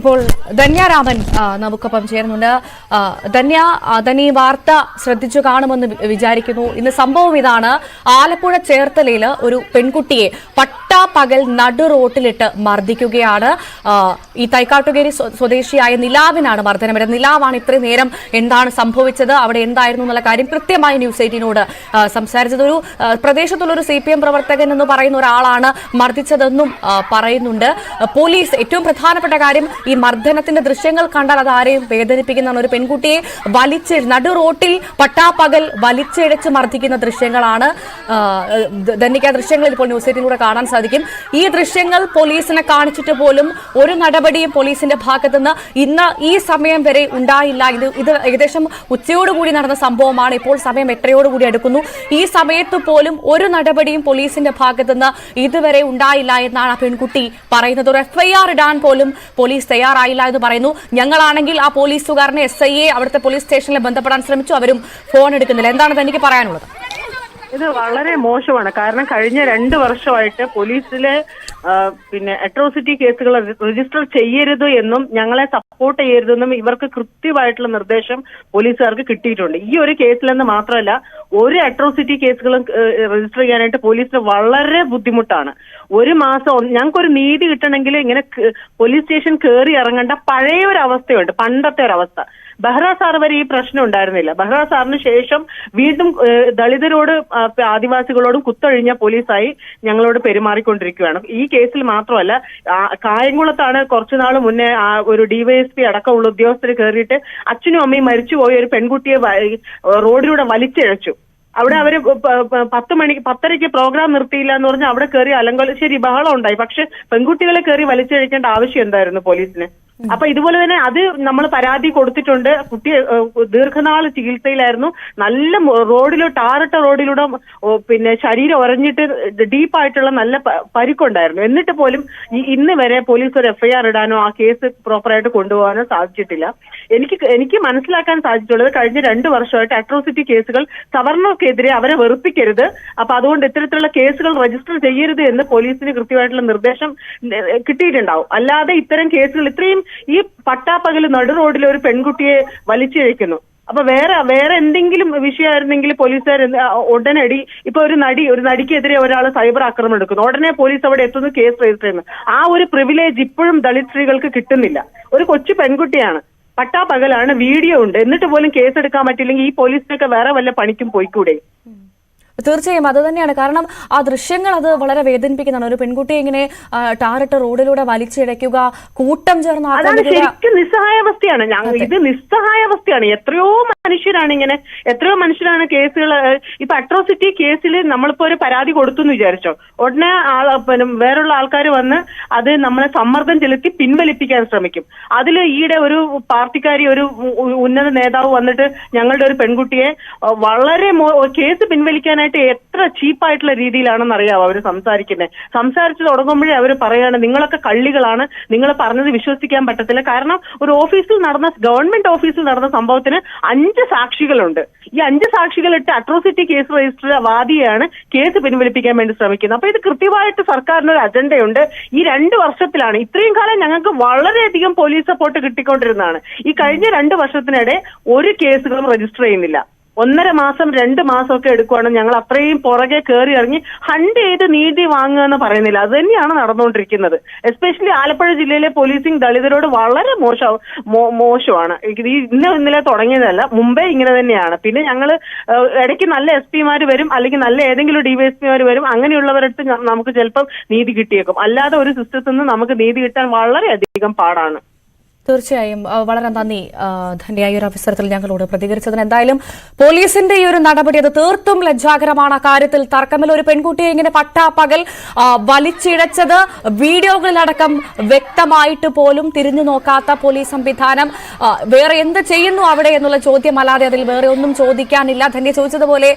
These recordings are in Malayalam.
ഇപ്പോൾ ധന്യാരാമൻ നമുക്കൊപ്പം ചേരുന്നുണ്ട്. ധന്യ ഈ വാർത്ത ശ്രദ്ധിച്ചു കാണുമെന്ന് വിചാരിക്കുന്നു. ഇന്ന് സംഭവം ഇതാണ്. ആലപ്പുഴ ചേർത്തലയിൽ ഒരു പെൺകുട്ടിയെ പട്ടാപ്പകൽ നടു റോട്ടിലിട്ട് മർദ്ദിക്കുകയാണ്. ഈ തൈക്കാട്ടുകേരി സ്വദേശിയായ നിലാവിനാണ് മർദ്ദനം വരുന്നത്. നിലാവാണ് ഇത്രയും നേരം എന്താണ് സംഭവിച്ചത്, അവിടെ എന്തായിരുന്നു എന്നുള്ള കാര്യം കൃത്യമായി ന്യൂസ് 18നോട് സംസാരിച്ചത്. ഒരു പ്രദേശത്തുള്ളൊരു CPM പ്രവർത്തകൻ എന്ന് പറയുന്ന ഒരാളാണ് മർദ്ദിച്ചതെന്നും പറയുന്നുണ്ട്. പോലീസ് ഏറ്റവും പ്രധാനപ്പെട്ട കാര്യം, ഈ മർദ്ദനത്തിന്റെ ദൃശ്യങ്ങൾ കണ്ടാൽ അത് ആരെയും വേദനിപ്പിക്കുന്നതാണ്. ഒരു പെൺകുട്ടിയെ നടു റോട്ടിൽ പട്ടാപ്പകൽ വലിച്ചിഴച്ച് മർദ്ദിക്കുന്ന ദൃശ്യങ്ങളാണ്. ധന്യക്ക് ദൃശ്യങ്ങളിൽ ഇപ്പോൾ ന്യൂസ് 18ലൂടെ കാണാൻ സാധിക്കും. ഈ ദൃശ്യങ്ങൾ പോലീസിനെ കാണിച്ചിട്ട് പോലും ഒരു നടപടിയും പോലീസിന്റെ ഭാഗത്തുനിന്ന് ഇന്ന് ഈ സമയം വരെ ഉണ്ടായില്ല. ഇത് ഏകദേശം ഉച്ചയോടുകൂടി നടന്ന സംഭവമാണ്. ഇപ്പോൾ സമയം 8:00 അടുക്കുന്നു. ഈ സമയത്ത് പോലും ഒരു നടപടിയും പോലീസിന്റെ ഭാഗത്തുനിന്ന് ഇതുവരെ ഉണ്ടായില്ല എന്നാണ് ആ പെൺകുട്ടി പറയുന്നത്. ഒരു FIR ഇടാൻ പോലും പോലീസ് തയ്യാറായില്ല എന്ന് പറയുന്നു. ഞങ്ങളാണെങ്കിൽ ആ പോലീസുകാരനെ SIയെ അവിടുത്തെ പോലീസ് സ്റ്റേഷനിൽ ബന്ധപ്പെടാൻ ശ്രമിച്ചു, അവരും ഫോൺ എടുക്കുന്നില്ല. എന്താണ് തനിക്ക് പറയാനുള്ളത്? ഇത് വളരെ മോശമാണ്. കാരണം കഴിഞ്ഞ 2 വർഷമായിട്ട് പോലീസിലെ അട്രോസിറ്റി കേസുകൾ രജിസ്റ്റർ ചെയ്യരുത് എന്നും ഞങ്ങളെ സപ്പോർട്ട് ചെയ്യരുതെന്നും ഇവർക്ക് കൃത്യമായിട്ടുള്ള നിർദ്ദേശം പോലീസുകാർക്ക് കിട്ടിയിട്ടുണ്ട്. ഈ ഒരു കേസിലെന്ന് മാത്രമല്ല, ഒരു അട്രോസിറ്റി കേസുകളും രജിസ്റ്റർ ചെയ്യാനായിട്ട് പോലീസിന് വളരെ ബുദ്ധിമുട്ടാണ്. ഒരു മാസം ഞങ്ങൾക്കൊരു നീതി കിട്ടണമെങ്കിൽ ഇങ്ങനെ പോലീസ് സ്റ്റേഷൻ കയറി ഇറങ്ങേണ്ട പഴയ ഒരു അവസ്ഥയുണ്ട്, പണ്ടത്തെ ഒരവസ്ഥ. ബെഹ്റ സാർ വരെ ഈ പ്രശ്നം ഉണ്ടായിരുന്നില്ല. ബെഹ്റ സാറിന് ശേഷം വീണ്ടും ദളിതരോട് ആദിവാസികളോടും കുത്തൊഴിഞ്ഞ പോലീസായി ഞങ്ങളോട് പെരുമാറിക്കൊണ്ടിരിക്കുകയാണ്. ഈ കേസിൽ മാത്രമല്ല, കായംകുളത്താണ് കുറച്ചുനാൾ മുന്നേ ഒരു DYSP അടക്കമുള്ള ഉദ്യോഗസ്ഥർ കയറിയിട്ട് അച്ഛനും അമ്മയും മരിച്ചുപോയ ഒരു പെൺകുട്ടിയെ റോഡിലൂടെ വലിച്ചിഴച്ചു. അവിടെ അവര് 10:30 പ്രോഗ്രാം നിർത്തിയില്ല എന്ന് പറഞ്ഞാൽ അവിടെ കയറി ശരി ബഹളം ഉണ്ടായി. പക്ഷെ പെൺകുട്ടികളെ കയറി വലിച്ചിഴക്കേണ്ട ആവശ്യം എന്തായിരുന്നു പോലീസിന്? അപ്പൊ ഇതുപോലെ തന്നെ അത് നമ്മൾ പരാതി കൊടുത്തിട്ടുണ്ട്. കുട്ടി ദീർഘനാൾ ചികിത്സയിലായിരുന്നു. നല്ല ടാറിട്ട റോഡിലൂടെ ശരീരം ഉറഞ്ഞിട്ട് ഡീപ്പായിട്ടുള്ള നല്ല പരിക്കുണ്ടായിരുന്നു. എന്നിട്ട് പോലും ഇന്ന് വരെ പോലീസ് ഒരു FIR ഇടാനോ ആ കേസ് പ്രോപ്പറായിട്ട് കൊണ്ടുപോകാനോ സാധിച്ചിട്ടില്ല. എനിക്ക് മനസ്സിലാക്കാൻ സാധിച്ചിട്ടുള്ളത്, കഴിഞ്ഞ 2 വർഷമായിട്ട് അട്രോസിറ്റി കേസുകൾ സവർണർക്കെതിരെ അവരെ വെറുപ്പിക്കരുത്, അപ്പൊ അതുകൊണ്ട് ഇത്തരത്തിലുള്ള കേസുകൾ രജിസ്റ്റർ ചെയ്യരുത് എന്ന് പോലീസിന് കൃത്യമായിട്ടുള്ള നിർദ്ദേശം കിട്ടിയിട്ടുണ്ടാവും. അല്ലാതെ ഇത്തരം കേസുകൾ ഇത്രയും ഈ പട്ടാപ്പകൽ നടു റോഡിൽ ഒരു പെൺകുട്ടിയെ വലിച്ചിഴയ്ക്കുന്നു. അപ്പൊ വേറെ എന്തെങ്കിലും വിഷയമായിരുന്നെങ്കിൽ പോലീസുകാർ ഉടനടി ഇപ്പൊ ഒരു നടിക്കെതിരെ ഒരാൾ സൈബർ ആക്രമണം എടുക്കുന്നു, ഉടനെ പോലീസ് അവിടെ എത്തുന്നു, കേസ് രജിസ്റ്റർ ചെയ്യുന്നു. ആ ഒരു പ്രിവിലേജ് ഇപ്പോഴും ദളിത് സ്ത്രീകൾക്ക് കിട്ടുന്നില്ല. ഒരു കൊച്ചു പെൺകുട്ടിയാണ്, പട്ടാപ്പകലാണ്, വീഡിയോ ഉണ്ട്, എന്നിട്ട് പോലും കേസ് എടുക്കാൻ പറ്റില്ലെങ്കിൽ ഈ പോലീസിനൊക്കെ വേറെ വല്ല പണിക്കും പോയിക്കൂടെ? തീർച്ചയായും അത് തന്നെയാണ്. കാരണം ആ ദൃശ്യങ്ങൾ അത് വളരെ വേദനിപ്പിക്കുന്നതാണ്. ഒരു പെൺകുട്ടിയെ ഇങ്ങനെ ടാറിട്ട് റോഡിലൂടെ വലിച്ചിഴയ്ക്കുക, കൂട്ടം ചേർന്ന് അതാണ് ശരിക്കും നിസ്സഹായാവസ്ഥയാണ്. ഇത് നിസ്സഹായാവസ്ഥയാണ്. എത്രയോ മനുഷ്യരാണ് കേസുകൾ ഇപ്പൊ അട്രോസിറ്റി കേസിൽ നമ്മളിപ്പോ ഒരു പരാതി കൊടുത്തു എന്ന് വിചാരിച്ചോ, ഉടനെ വേറുള്ള ആൾക്കാർ വന്ന് അത് നമ്മളെ സമ്മർദ്ദം ചെലുത്തി പിൻവലിപ്പിക്കാൻ ശ്രമിക്കും. അതിൽ ഈയിടെ ഒരു പാർട്ടിക്കാരി, ഒരു ഉന്നത നേതാവ് വന്നിട്ട് ഞങ്ങളുടെ ഒരു പെൺകുട്ടിയെ വളരെ കേസ് പിൻവലിക്കാനായിട്ട് എത്ര ചീപ്പായിട്ടുള്ള രീതിയിലാണെന്ന് അറിയാവോ അവര് സംസാരിച്ചു തുടങ്ങുമ്പോഴേ അവര് പറയാണ്, നിങ്ങളൊക്കെ കള്ളികളാണ്, നിങ്ങൾ പറഞ്ഞത് വിശ്വസിക്കാൻ പറ്റത്തില്ല. കാരണം ഒരു ഗവൺമെന്റ് ഓഫീസിൽ നടന്ന സംഭവത്തിന് 5 സാക്ഷികളുണ്ട്. ഈ 5 സാക്ഷികളിട്ട് അട്രോസിറ്റി കേസ് രജിസ്റ്റർ വാദിയാണ് കേസ് പിൻവലിപ്പിക്കാൻ വേണ്ടി ശ്രമിക്കുന്നത്. അപ്പൊ ഇത് കൃത്യമായിട്ട് സർക്കാരിന് ഒരു അജണ്ടയുണ്ട്. ഈ 2 വർഷത്തിലാണ്, ഇത്രയും കാലം ഞങ്ങൾക്ക് വളരെയധികം പോലീസ് സപ്പോർട്ട് കിട്ടിക്കൊണ്ടിരുന്നതാണ്. ഈ കഴിഞ്ഞ 2 വർഷത്തിനിടെ ഒരു കേസുകളും രജിസ്റ്റർ ചെയ്യുന്നില്ല. 1.5 മാസം 2 മാസം ഒക്കെ എടുക്കുവാണ്. ഞങ്ങൾ അത്രയും പുറകെ കയറി ഇറങ്ങി ഹണ്ട് ചെയ്ത് നീതി വാങ്ങുക എന്ന് പറയുന്നില്ല. അത് തന്നെയാണ് നടന്നുകൊണ്ടിരിക്കുന്നത്. എസ്പെഷ്യലി ആലപ്പുഴ ജില്ലയിലെ പോലീസിംഗ് ദളിതരോട് വളരെ മോശമാണ്. ഇന്നലെ തുടങ്ങിയതല്ല, മുമ്പേ ഇങ്ങനെ തന്നെയാണ്. പിന്നെ ഞങ്ങൾ ഇടയ്ക്ക് നല്ല SP-മാര് വരും, അല്ലെങ്കിൽ നല്ല ഏതെങ്കിലും DYSP-മാര് വരും. അങ്ങനെയുള്ളവരടുത്ത് നമുക്ക് ചിലപ്പം നീതി കിട്ടിയേക്കും. അല്ലാതെ ഒരു സിസ്റ്റത്തിൽ നിന്ന് നമുക്ക് നീതി കിട്ടാൻ വളരെയധികം പാടാണ്. തീർച്ചയായും വളരെ നന്ദി ധന്യ, ഈ ഒരു അവസരത്തിൽ ഞങ്ങളോട് പ്രതികരിച്ചതിന്. എന്തായാലും പോലീസിന്റെ ഈ ഒരു നടപടി അത് തീർത്തും ലജ്ജാകരമാണ്. കാര്യത്തിൽ തർക്കമില്ല. ഒരു പെൺകുട്ടിയെ ഇങ്ങനെ പട്ടാപ്പകൽ വലിച്ചിഴച്ചത് വീഡിയോകളിലടക്കം വ്യക്തമായിട്ട് പോലും തിരിഞ്ഞു നോക്കാത്ത പോലീസ് സംവിധാനം വേറെ എന്ത് ചെയ്യുന്നു അവിടെ എന്നുള്ള ചോദ്യമല്ലാതെ അതിൽ വേറെ ഒന്നും ചോദിക്കാനില്ല. ധന്യ ചോദിച്ചതുപോലെ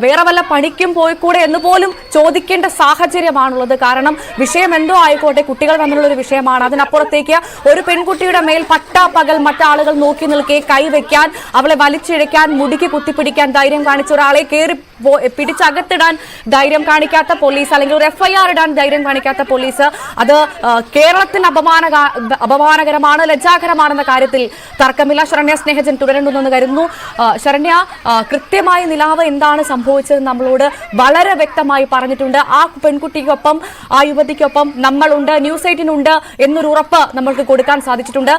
വേറെ വല്ല പണിക്കും പോയിക്കൂടെ എന്ന് പോലും ചോദിക്കേണ്ട സാഹചര്യമാണുള്ളത്. കാരണം വിഷയം എന്തോ ആയിക്കോട്ടെ, കുട്ടികൾ തമ്മിലുള്ള ഒരു വിഷയമാണ്. അതിനപ്പുറത്തേക്ക് ഒരു പെൺകുട്ടിയുടെ മേൽ പട്ടാപ്പകൽ മറ്റാളുകൾ നോക്കി നിൽക്കെ കൈവയ്ക്കാൻ, അവളെ വലിച്ചിഴയ്ക്കാൻ, മുടിക്ക് കുത്തിപ്പിടിക്കാൻ ധൈര്യം കാണിച്ച ഒരാളെ കയറി പിടിച്ചകത്തിടാൻ ധൈര്യം കാണിക്കാത്ത പോലീസ്, അല്ലെങ്കിൽ ഒരു FIR ഇടാൻ ധൈര്യം കാണിക്കാത്ത പോലീസ്, അത് കേരളത്തിന് അപമാനകരമാണ്, ലജ്ജാകരമാണെന്ന കാര്യത്തിൽ തർക്കമില്ല. ശരണ്യ സ്നേഹജൻ തുടരണമെന്ന് കരുതുന്നു. ശരണ്യ, കൃത്യമായി നിലാവ് എന്താണ് സംഭവിച്ചത് നമ്മളോട് വളരെ വ്യക്തമായി പറഞ്ഞിട്ടുണ്ട്. ആ പെൺകുട്ടിക്കൊപ്പം, ആ യുവതിക്കൊപ്പം നമ്മളുണ്ട്, ന്യൂസ് 18 ഉണ്ട് എന്നൊരു ഉറപ്പ് നമ്മൾക്ക് കൊടുക്കാൻ സാധിച്ചിട്ടുണ്ട്.